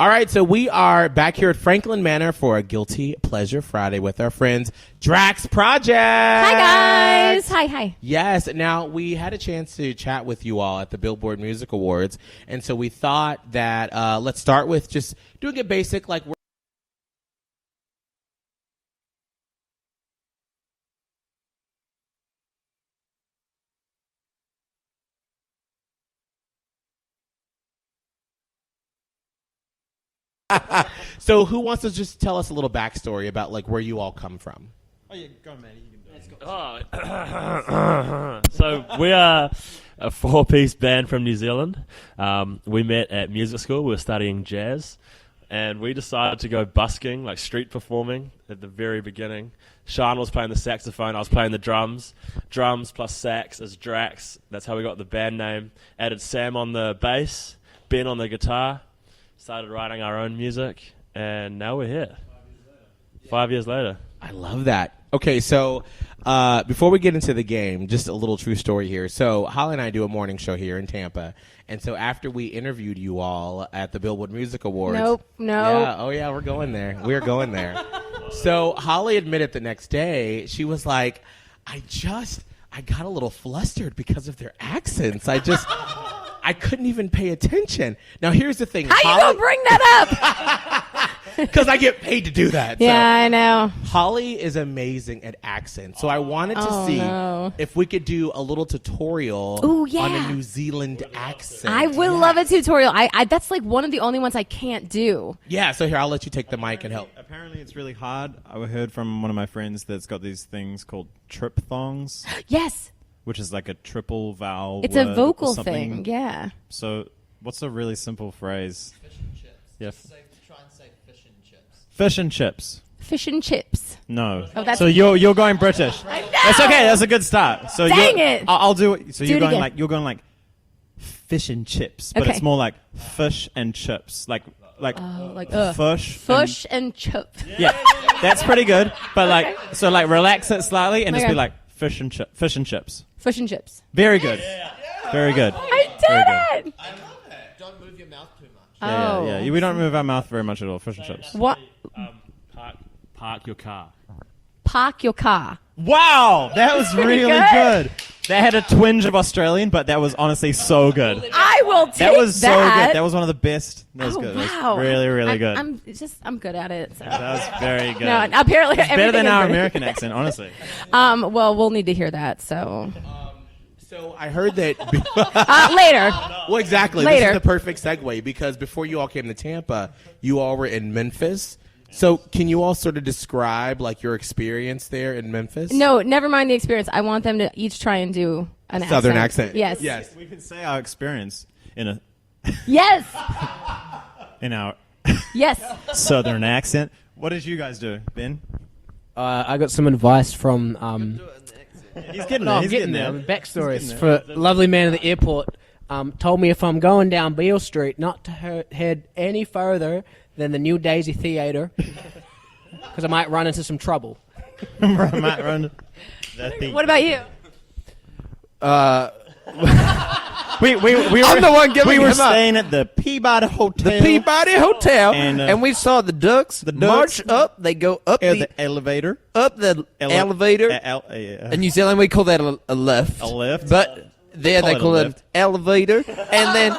All right, so we are back here at Franklin Manor for a Guilty Pleasure Friday with our friends Drax Project. Hi, guys. Hi. Yes, now we had a chance to chat with you all at the Billboard Music Awards, and so we thought that let's start with just doing a basic, like, so who wants to just tell us a little backstory about like where you all come from? Oh yeah, go on, man. You can do it. So we are a four-piece band from New Zealand. We met at music school. We were studying jazz, and we decided to go busking, like street performing, at the very beginning. Sean was playing the saxophone. I was playing the drums. Drums plus sax is Drax. That's how we got the band name. Added Sam on the bass, Ben on the guitar. Started writing our own music, and now we're here. 5 years later. I love that. Okay, so before we get into the game, just a little true story here. So Holly and I do a morning show here in Tampa, and so after we interviewed you all at the Billboard Music Awards. No. Yeah, oh yeah, we're going there. We're going there. So Holly admitted the next day, she was like, I got a little flustered because of their accents. I couldn't even pay attention. Now, here's the thing. How you gonna bring that up? Because I get paid to do that. Yeah, so. I know. Holly is amazing at accents. So I wanted to see if we could do a little tutorial on a New Zealand accent. I would love a tutorial. I that's like one of the only ones I can't do. Yeah, so here, I'll let you take the mic and help. Apparently it's really hard. I heard from one of my friends that's got these things called trip thongs. Yes. Which is like a triple vowel. It's a word vocal or something. thing, yeah. So what's a really simple phrase? Fish and chips. Yeah. Try and say fish and chips. Fish and chips. Fish and chips. No. Oh, that's so you're going British. I know! That's okay. That's a good start. So Dang it! I'll do it. So Do it again. you're going like fish and chips, but Okay. it's more like fish and chips, like fish and chips. Yeah, that's pretty good. But like relax it slightly and just Okay. be like fish and chips. Fish and chips. Very good. Very good. I did it! I love it. Don't move your mouth too much. Yeah. We don't move our mouth very much at all. Fish and chips. What? Park your car. Park your car. Wow, that was pretty really good. good. That had a twinge of Australian, but that was honestly so good. I will take That was so that. good. That was one of the best. That was good. Wow. That was really, really good. I'm good at it. So. That was very good. No, apparently It's better everything than is our good. American accent, honestly. Well, we'll need to hear that. So So I heard that. later. Well, exactly. Later. This is the perfect segue because before you all came to Tampa, you all were in Memphis. So can you all sort of describe like your experience there in Memphis? No, never mind the experience. I want them to each try and do an Southern accent. Yes. Yes. We can say our experience in Yes. our Yes. Southern accent. What did you guys do, Ben? I got some advice from. He's getting No, there. I'm He's getting there. there. Backstories for lovely man at the airport. Told me if I'm going down Beale Street, not to head any further than the New Daisy Theatre, because I might run into some trouble. Matt, run. What about you? We I'm the one giving we were him up. staying at the Peabody Hotel. The Peabody Hotel, And, and we saw the ducks, march up. They go up the elevator. up the elevator. In New Zealand, we call that a lift. A lift? But there they call it an lift. elevator. And then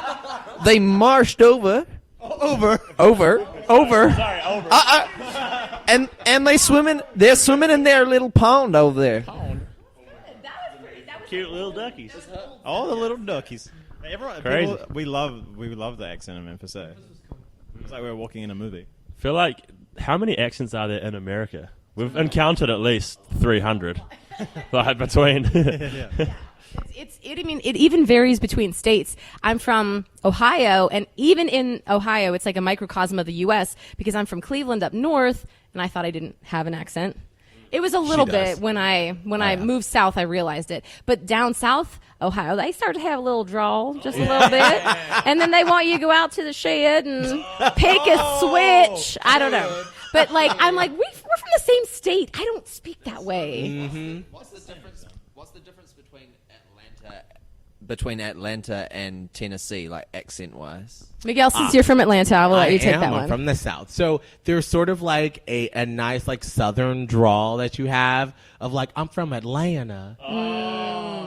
they marched over. Over. And they're swimming in their little pond over there. Cute little duckies. All the little duckies. Everyone, Crazy. we love the accent in Memphis. It's like we were walking in a movie. Feel like, how many accents are there in America? We've encountered at least 300. Like between. It even varies between states. I'm from Ohio, and even in Ohio, it's like a microcosm of the U.S. because I'm from Cleveland up north, and I thought I didn't have an accent. It was a little bit when I moved south. I realized it, but down south Ohio, they start to have a little drawl, just a little bit, and then they want you to go out to the shed and pick a switch. I don't know, but like I'm like we're from the same state. I don't speak that way. What's the difference between Atlanta between Atlanta and Tennessee, like accent-wise? Miguel, since you're from Atlanta, I will let you take that I'm one. from the South. So there's sort of like a nice like Southern drawl that you have of like, I'm from Atlanta.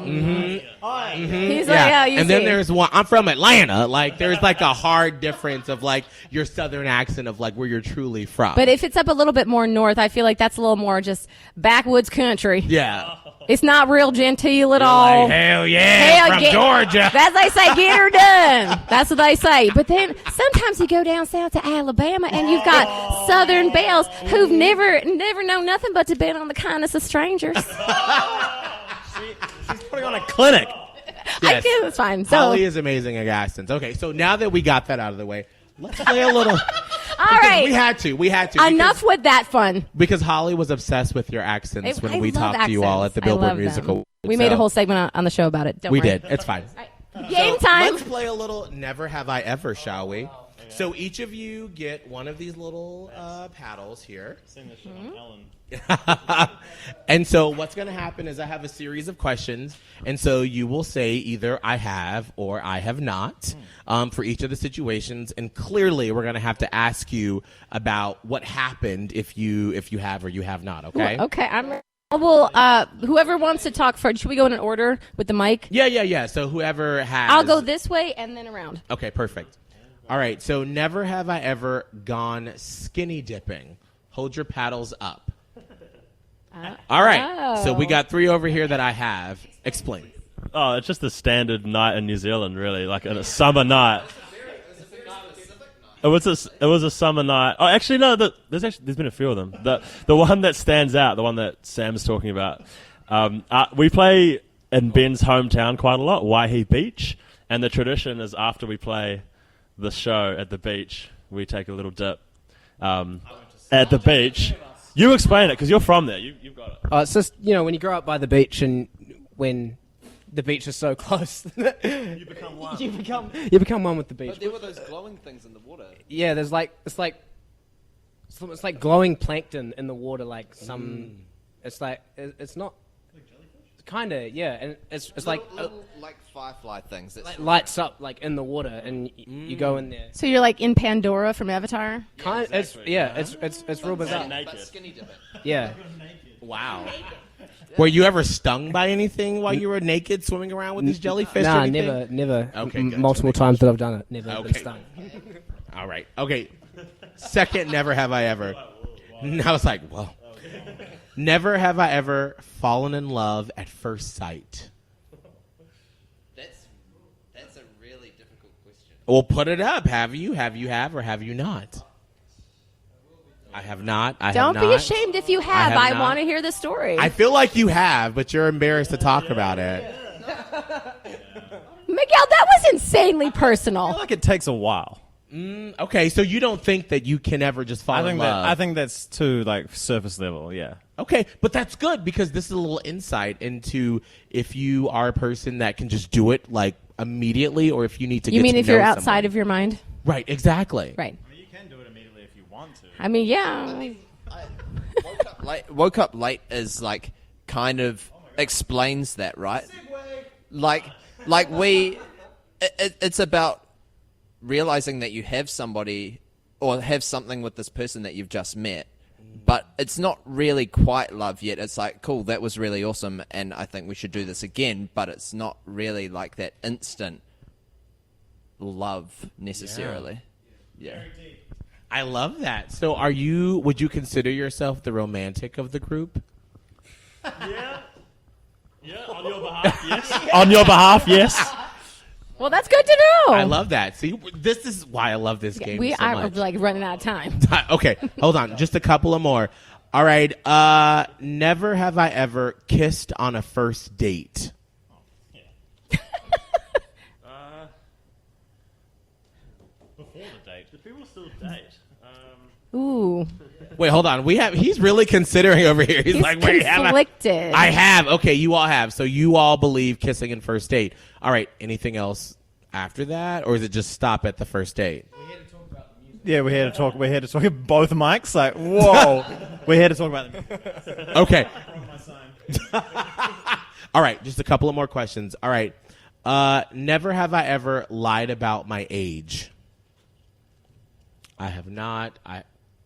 He's like, yeah, you and see. then there's one, I'm from Atlanta. Like there's like a hard difference of like your Southern accent of like where you're truly from. But if it's up a little bit more north, I feel like that's a little more just backwoods country. yeah. It's not real genteel at all. Like, hell yeah, Hell, from get- Georgia. That's they say, get her done. That's what they say. But then sometimes you go down south to Alabama and you've got Southern belles who've never known nothing but to bet on the kindness of strangers. She's putting on a clinic. I Yes. guess it's fine. So, Holly is amazing at accents. Okay, so now that we got that out of the way, let's play a little. all right. We had to. Enough with that fun. Because Holly was obsessed with your accents when I we love talked to you all at the accents. I Billboard love Music them. Awards. We made a So whole segment on the show about it. Don't We worry. did. It's fine. Game time. Let's play a little Never Have I Ever, shall we? So each of you get one of these little paddles here. Sing this shit on Ellen. And so what's going to happen is I have a series of questions. And so you will say either I have or I have not for each of the situations. And clearly we're going to have to ask you about what happened if you have or you have not, okay? Okay, I'm ready. Well, whoever wants to talk first, should we go in an order with the mic? Yeah. So whoever has. I'll go this way and then around. Okay, perfect. All right, so never have I ever gone skinny dipping. Hold your paddles up. All right, so we got 3 over here that I have. Explain. Oh, it's just a standard night in New Zealand, really, like a summer night. It was a summer night. Oh, actually, no. There's been a few of them. The one that stands out, the one that Sam's talking about. We play in Ben's hometown quite a lot, Waihi Beach, and the tradition is after we play the show at the beach, we take a little dip at the beach. You explain it because you're from there. You've got it. It's just, when you grow up by the beach and when the beach is so close, You become one. you become one with the beach. But there were those glowing things in the water. Yeah, there's it's like glowing plankton in the water, like some. It's like it's not. Kind of, yeah, and it's like Little, like firefly things. That's like lights up like in the water, and you go in there. So you're like in Pandora from Avatar? Kind, it's real bizarre. but skinny dipping. Yeah, Wow. Were you ever stung by anything while you were naked swimming around with these jellyfish? or nah, anything? never. Okay, gotcha. Multiple times that I've done it, never been Okay. stung. All right. Okay. Second, never have I ever. I was like, well. Never have I ever fallen in love at first sight. That's a really difficult question. Well, put it up. Have you? Or have you not? I have not. Don't be ashamed if you have. have I not. want to hear the story. I feel like you have, but you're embarrassed to talk about it. Miguel, that was insanely I feel personal. like it takes a while. Okay, so you don't think that you can ever just fall in love? I think that's too like surface level. Yeah. Okay, but that's good because this is a little insight into if you are a person that can just do it like immediately, or if you need to. You get mean to if know you're outside someone. of your mind? Right? Exactly. Right. I mean, you can do it immediately if you want to. I mean, yeah. Woke up late is like kind of explains that, right? Like it's about realizing that you have somebody or have something with this person that you've just met, but it's not really quite love yet. It's like, cool, that was really awesome, and I think we should do this again, but it's not really like that instant love necessarily. Yeah. I love that. So, would you consider yourself the romantic of the group? Yeah, on your behalf, yes. On your behalf, yes. Well, that's good to know. I love that. See, this is why I love this game We so are much. like running out of time. Okay, hold on. Just a couple of more. All right. Never have I ever kissed on a first date. Before the date, do people still date? Ooh, Wait, hold on. He's really considering over here. He's he's like, wait, have I? conflicted. I have. Okay, you all have. So you all believe kissing in first date. All right. Anything else after that, or is it just stop at the first date? Yeah, we're here to talk. We're here to talk at both mics. Like, whoa, we're here to talk about them. Okay. All right. Just a couple of more questions. All right. Never have I ever lied about my age. I have not.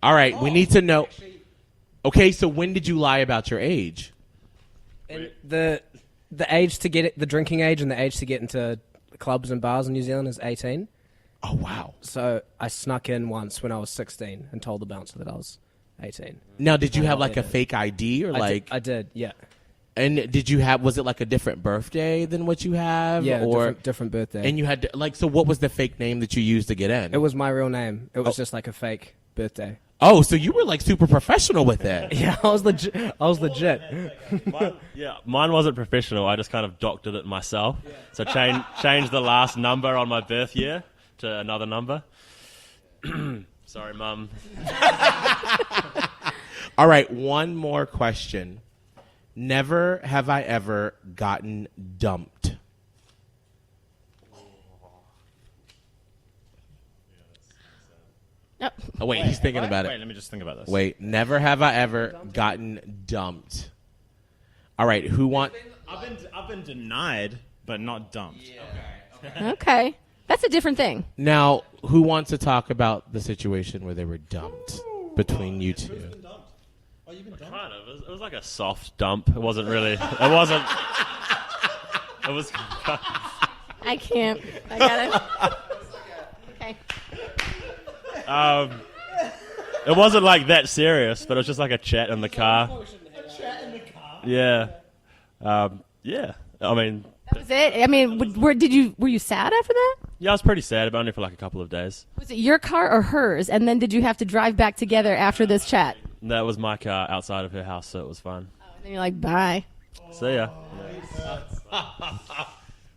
All right, we need to know. Okay, so when did you lie about your age? And the age to get it, the drinking age and the age to get into clubs and bars in New Zealand is 18. Oh, wow. So I snuck in once when I was 16 and told the bouncer that I was 18. Now, did you have like a fake ID or I did, yeah. And did you have, was it like a different birthday than what you have? Yeah, or different birthday. And you had to, like, so what was the fake name that you used to get in? It was my real name. It was just like a fake birthday. Oh, so you were like super professional with it. Yeah, I was legit. Mine wasn't professional. I just kind of doctored it myself. So changed the last number on my birth year to another number. Sorry, Mum. All right, one more question. Never have I ever gotten dumped. Yep. Oh, wait, he's thinking about it. Wait, let me just think about this. Wait, never have I ever gotten dumped. All right, who want... I've been denied, but not dumped. Okay. That's a different thing. Now, who wants to talk about the situation where they were dumped between you two? Kind of. It was like a soft dump. It wasn't really. It wasn't. It was. I can't. I gotta. Okay. It wasn't like that serious, but it was just like a chat in the car. Yeah. Yeah. I mean. That was it. I mean, were you sad after that? Yeah, I was pretty sad, but only for like a couple of days. Was it your car or hers? And then did you have to drive back together after this chat? That was my car outside of her house, so it was fun. Oh, and then you're like, bye. See ya.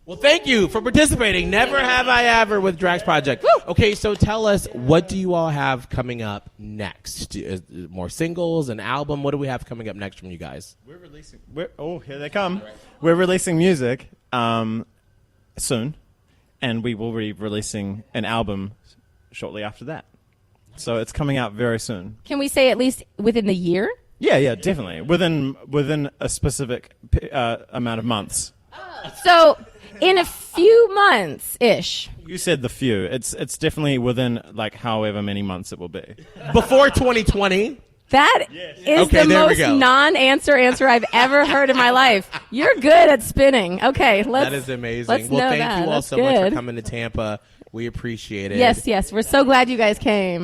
Well, thank you for participating. Never have I ever with Drax Project. Woo! Okay, so tell us, what do you all have coming up next? More singles, an album? What do we have coming up next from you guys? We're releasing. Here they come. We're releasing music soon, and we will be releasing an album shortly after that. So it's coming out very soon. Can we say at least within the year? Yeah, definitely. Within a specific amount of months. So in a few months-ish. You said the few. It's definitely within like however many months it will be. Before 2020? That is Okay, the there we most go. non-answer answer I've ever heard in my life. You're good at spinning. Okay, That is amazing. let's Well, know thank that. you all That's so much for good. coming to Tampa. We appreciate it. Yes, we're so glad you guys came.